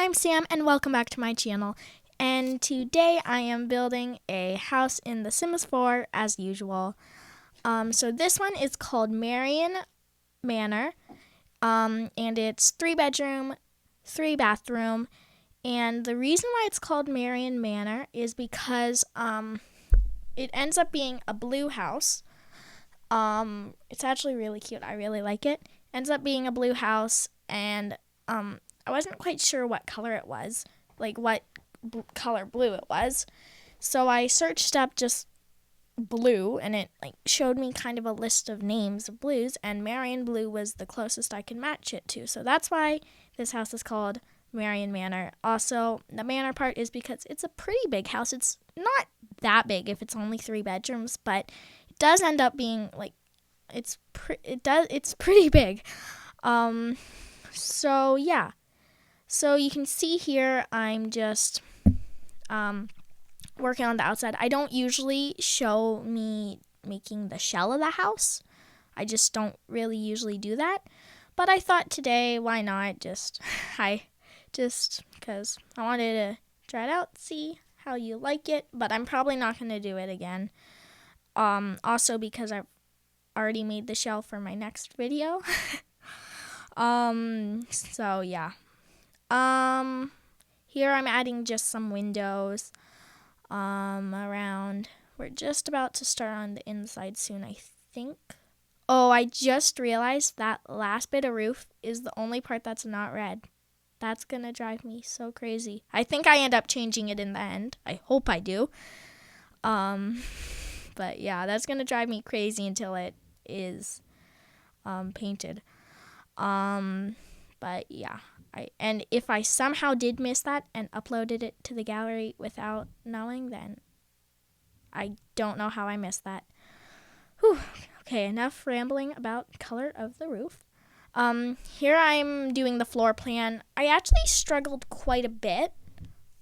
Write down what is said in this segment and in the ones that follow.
I'm Sam and welcome back to my channel. And today I am building a house in The Sims 4 as usual. So this one is called Marian Manor. And it's 3-bedroom, 3-bathroom. And the reason why it's called Marian Manor is because it ends up being a blue house. It's actually really cute. I really like it. Ends up being a blue house, and I wasn't quite sure what color it was, like what color blue it was. So I searched up just blue, and it showed me kind of a list of names of blues, and Marian blue was the closest I could match it to. So that's why this house is called Marian Manor. Also, the manor part is because it's a pretty big house. It's not that big if it's only 3 bedrooms, but it does end up being it's pretty big. So yeah. So you can see here I'm just working on the outside. I don't usually show me making the shell of the house. I just don't really usually do that. But I thought today, why not? Just because I wanted to try it out, see how you like it. But I'm probably not going to do it again. Also because I've already made the shell for my next video. So yeah. Here I'm adding just some windows around. We're just about to start on the inside soon, I think. Oh, I just realized that last bit of roof is the only part that's not red. That's gonna drive me so crazy. I think I end up changing it in the end. I hope I do. But yeah, that's gonna drive me crazy until it is painted. But yeah. And if I somehow did miss that and uploaded it to the gallery without knowing, then I don't know how I missed that. Whew. Okay, enough rambling about color of the roof. Here I'm doing the floor plan. I actually struggled quite a bit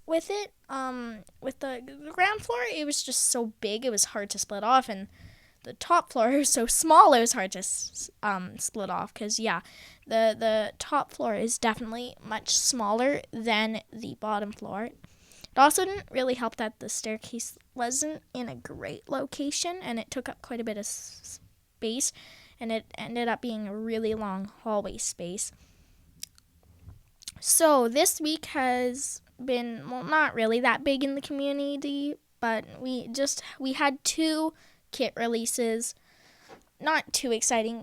with it. With the ground floor, it was just so big, it was hard to split off, and the top floor is so small, it was hard to split off, because yeah, the top floor is definitely much smaller than the bottom floor. It also didn't really help that the staircase wasn't in a great location, and it took up quite a bit of space, and it ended up being a really long hallway space. So this week has been, well, not really that big in the community, but we had 2 kit releases. Not too exciting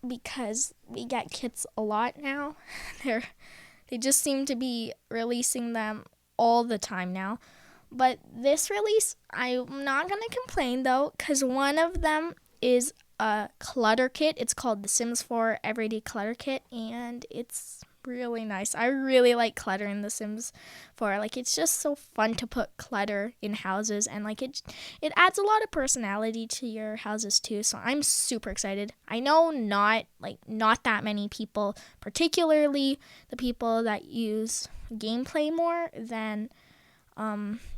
because we get kits a lot now. They just seem to be releasing them all the time now. But this release, I'm not going to complain though, because one of them is a clutter kit. It's called The Sims 4 Everyday Clutter Kit, and it's really nice. I really like clutter in The Sims 4. It's just so fun to put clutter in houses, and it adds a lot of personality to your houses too. So I'm super excited. I know not that many people, particularly the people that use gameplay more than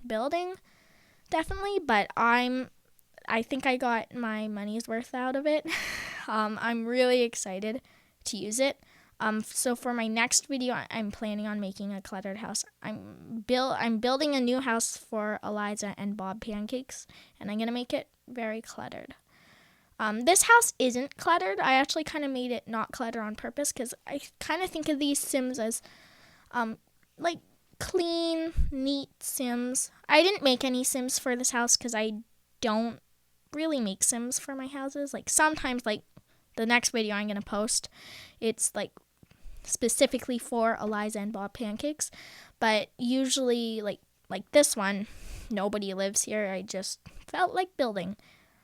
building, definitely, but I think I got my money's worth out of it. I'm really excited to use it. So for my next video, I'm planning on making a cluttered house. I'm building a new house for Eliza and Bob Pancakes, and I'm gonna make it very cluttered. This house isn't cluttered. I actually kind of made it not cluttered on purpose because I kind of think of these Sims as clean, neat Sims. I didn't make any Sims for this house because I don't really make Sims for my houses. Sometimes, the next video I'm gonna post, it's specifically for Eliza and Bob Pancakes, but usually like this one, nobody lives here. I just felt like building.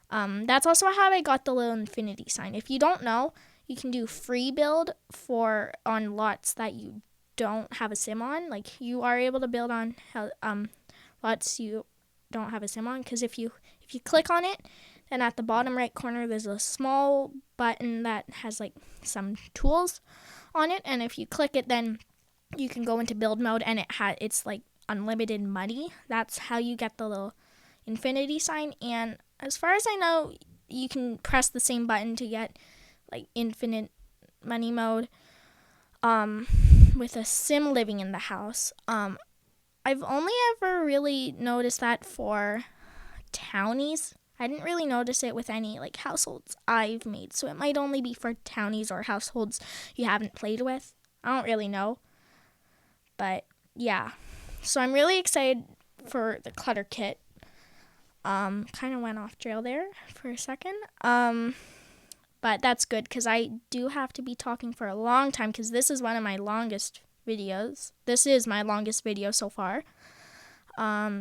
That's also how I got the little infinity sign. If you don't know, you can do free build on lots that you don't have a sim on. You are able to build on lots you don't have a sim on, because if you click on it, then at the bottom right corner there's a small button that has some tools on it, and if you click it, then you can go into build mode, and it's unlimited money. That's how you get the little infinity sign. And as far as I know, you can press the same button to get infinite money mode with a sim living in the house. I've only ever really noticed that for townies. I didn't really notice it with any like households I've made, so it might only be for townies or households you haven't played with. I don't really know, but yeah. So I'm really excited for the clutter kit. Kind of went off trail there for a second. But that's good because I do have to be talking for a long time because this is one of my longest videos. This is my longest video so far.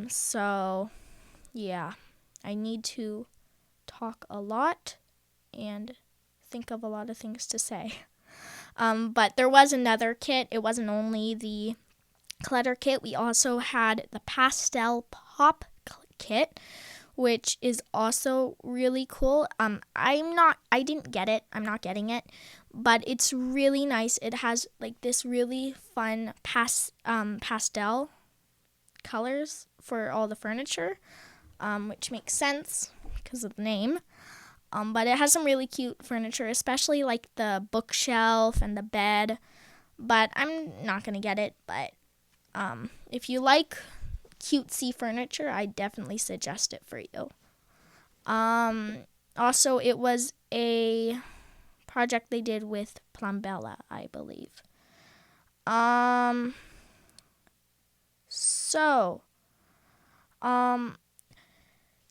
So yeah, I need to talk a lot and think of a lot of things to say. But there was another kit. It wasn't only the clutter kit. We also had the pastel pop kit, which is also really cool. I didn't get it. I'm not getting it, but it's really nice. It has like this really fun pastel colors for all the furniture, which makes sense because of the name. But it has some really cute furniture, especially like the bookshelf and the bed. But I'm not gonna get it. But if you like cutesy furniture, I definitely suggest it for you. Also, it was a project they did with Plumbella, I believe. So,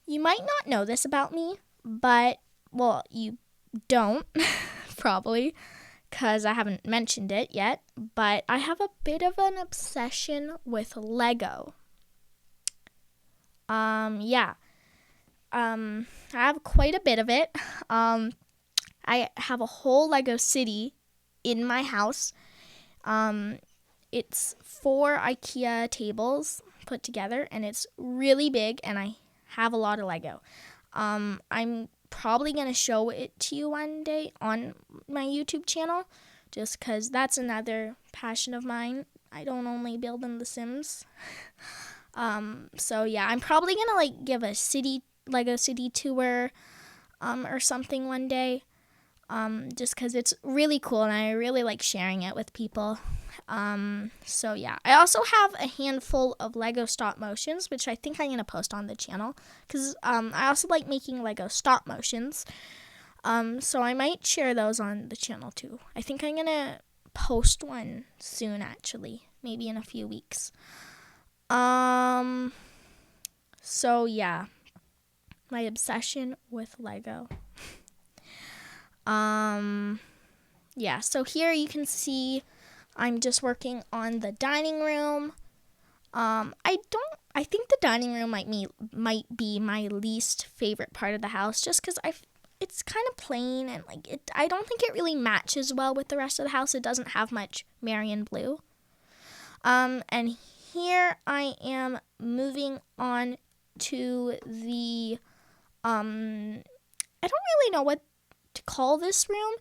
you might not know this about me, but, well, you don't, probably, because I haven't mentioned it yet, but I have a bit of an obsession with Lego. I have quite a bit of it. I have a whole Lego city in my house. It's 4 IKEA tables put together, and it's really big, and I have a lot of Lego. I'm probably going to show it to you one day on my YouTube channel, just because that's another passion of mine. I don't only build in The Sims. So yeah, I'm probably going to like give a Lego city tour or something one day, just because it's really cool and I really like sharing it with people. So yeah, I also have a handful of Lego stop motions, which I think I'm going to post on the channel, because I also like making Lego stop motions. So I might share those on the channel too. I think I'm going to post one soon, actually, maybe in a few weeks. So yeah, my obsession with Lego. Yeah, so here you can see I'm just working on the dining room. I think the dining room might be my least favorite part of the house, just because it's kind of plain and like I don't think it really matches well with the rest of the house. It doesn't have much Marian blue. And here I am moving on to the I don't really know what to call this room.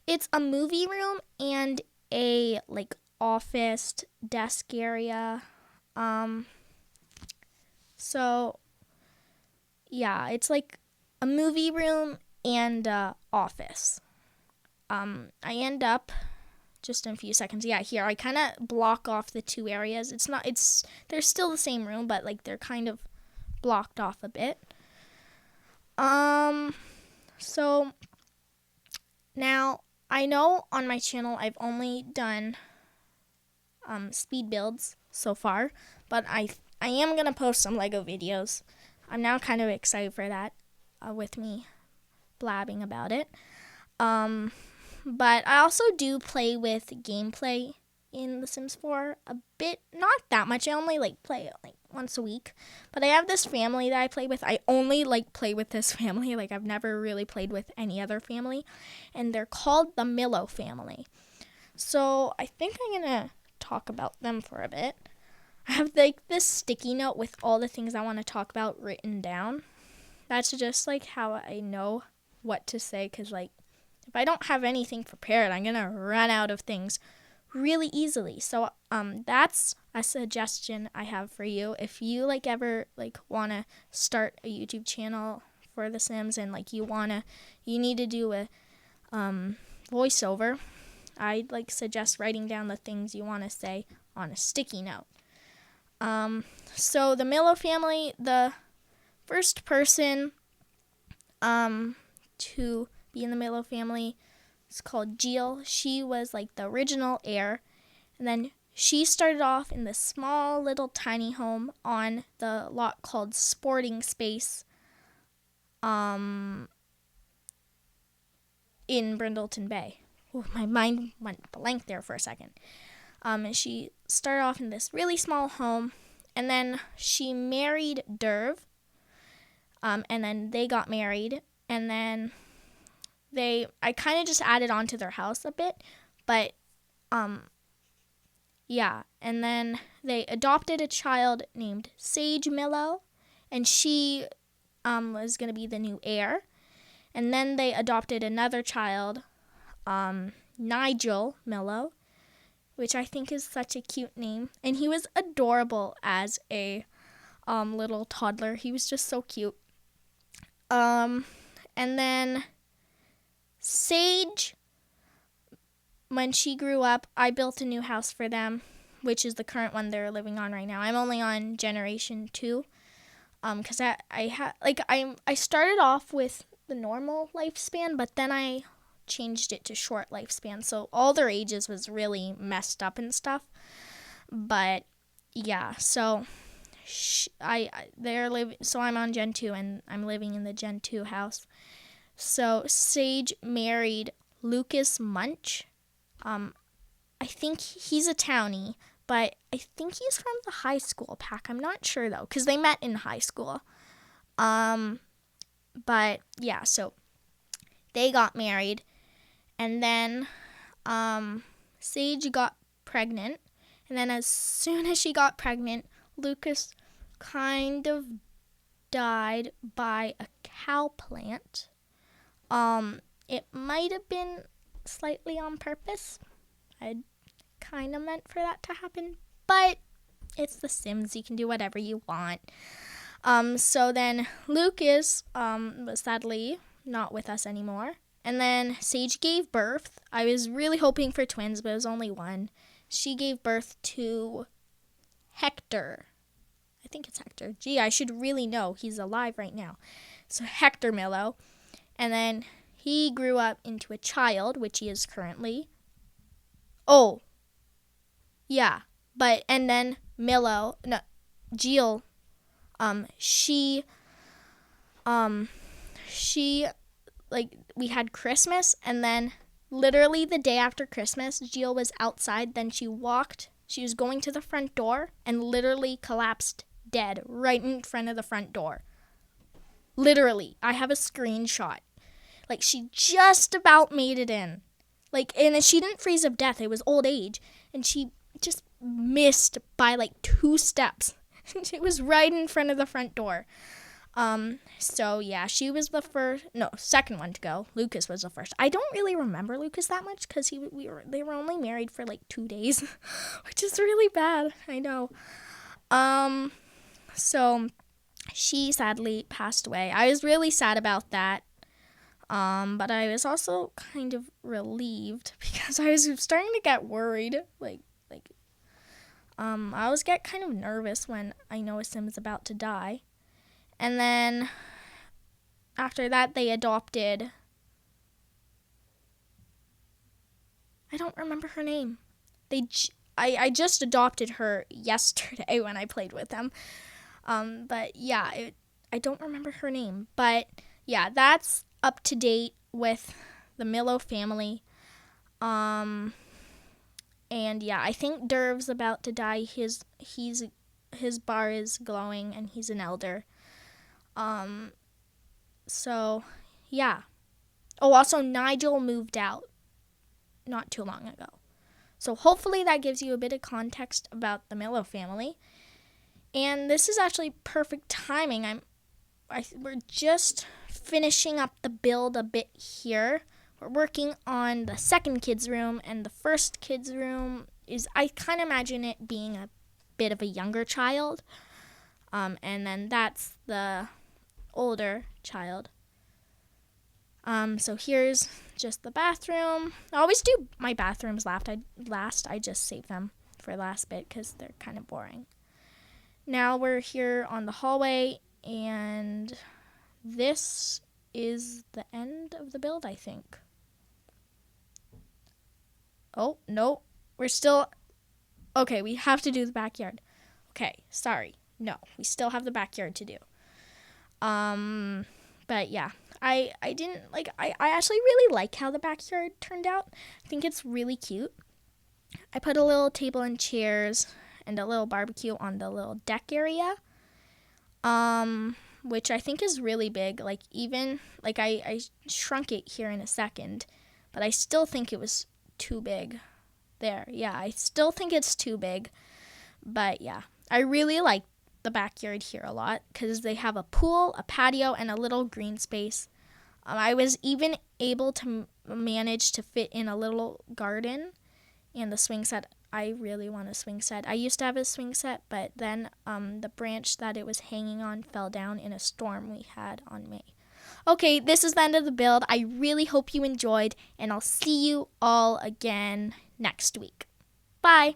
It's a movie room and a like office desk area. So yeah, it's like a movie room and office. I end up just in a few seconds. Yeah, here I kind of block off the two areas. They're still the same room, but like they're kind of blocked off a bit. So now I know on my channel I've only done speed builds so far, but I am gonna post some Lego videos. I'm now kind of excited for that, with me blabbing about it. But I also do play with gameplay in The Sims 4 a bit, not that much. I only play it once a week. But I have this family that I play with. I only play with this family. I've never really played with any other family, and they're called the Milo family. So I think I'm gonna talk about them for a bit. I have this sticky note with all the things I want to talk about written down. That's just how I know what to say, because if I don't have anything prepared, I'm gonna run out of things really easily. So that's a suggestion I have for you. If you ever want to start a YouTube channel for The Sims, and you need to do a voiceover, I'd suggest writing down the things you want to say on a sticky note. So the Miller family, the first person to be in the Miller family is called Jill. She was the original heir, and then she started off in this small little tiny home on the lot called Sporting Space in Brindleton Bay. Ooh, my mind went blank there for a second. And she started off in this really small home, and then she married Derv, and then they got married, and then I kind of just added on to their house a bit, but yeah, and then they adopted a child named Sage Millow, and she was going to be the new heir. And then they adopted another child, Nigel Millow, which I think is such a cute name. And he was adorable as a little toddler. He was just so cute. And then Sage, when she grew up, I built a new house for them, which is the current one they're living on right now. I'm only on generation 2, because I started off with the normal lifespan, but then I changed it to short lifespan, so all their ages was really messed up and stuff. But yeah, so so I'm on Gen 2 and I'm living in the Gen 2 house. So Sage married Lucas Munch. I think he's a townie, but I think he's from the high school pack. I'm not sure though, because they met in high school. But yeah, so they got married, and then Sage got pregnant, and then as soon as she got pregnant, Lucas kind of died by a cow plant. It might have been slightly on purpose. I kind of meant for that to happen, but it's The Sims. You can do whatever you want. So then Lucas was sadly not with us anymore. And then Sage gave birth. I was really hoping for twins, but it was only one. She gave birth to Hector. I think it's Hector. Gee, I should really know. He's alive right now. So Hector Millow. And then he grew up into a child, which he is currently. Oh, yeah. And then Jill, she, we had Christmas, and then literally the day after Christmas, Jill was outside, then she was going to the front door, and literally collapsed dead right in front of the front door. Literally, I have a screenshot. She just about made it in. And she didn't freeze of death, it was old age, and she just missed by 2 steps. It was right in front of the front door. So yeah, she was the second one to go. Lucas was the first. I don't really remember Lucas that much because they were only married for 2 days, which is really bad. I know. So she sadly passed away. I was really sad about that. But I was also kind of relieved because I was starting to get worried. I always get kind of nervous when I know a Sim is about to die. And then after that, they adopted. I don't remember her name. I just adopted her yesterday when I played with them. But yeah, I don't remember her name. But yeah, that's up to date with the Millow family. And yeah, I think Derv's about to die. His bar is glowing, and he's an elder. So yeah. Oh, also Nigel moved out not too long ago. So hopefully that gives you a bit of context about the Millow family. And this is actually perfect timing. We're just finishing up the build a bit here. We're working on the second kid's room, and the first kid's room I kind of imagine it being a bit of a younger child. And then that's the older child. So here's just the bathroom. I always do my bathrooms last. I just save them for the last bit because they're kind of boring. Now we're here on the hallway, and this is the end of the build, I think. Oh, no. We're still... Okay, we have to do the backyard. Okay, sorry. No, we still have the backyard to do. But yeah, I actually really like how the backyard turned out. I think it's really cute. I put a little table and chairs and a little barbecue on the little deck area. Which I think is really big. Like, even, like, I shrunk it here in a second, but I still think it was too big. There, yeah, I still think it's too big. But yeah, I really like the backyard here a lot because they have a pool, a patio, and a little green space. I was even able to manage to fit in a little garden and the swing set. I really want a swing set. I used to have a swing set, but then the branch that it was hanging on fell down in a storm we had on May. Okay, this is the end of the build. I really hope you enjoyed, and I'll see you all again next week. Bye!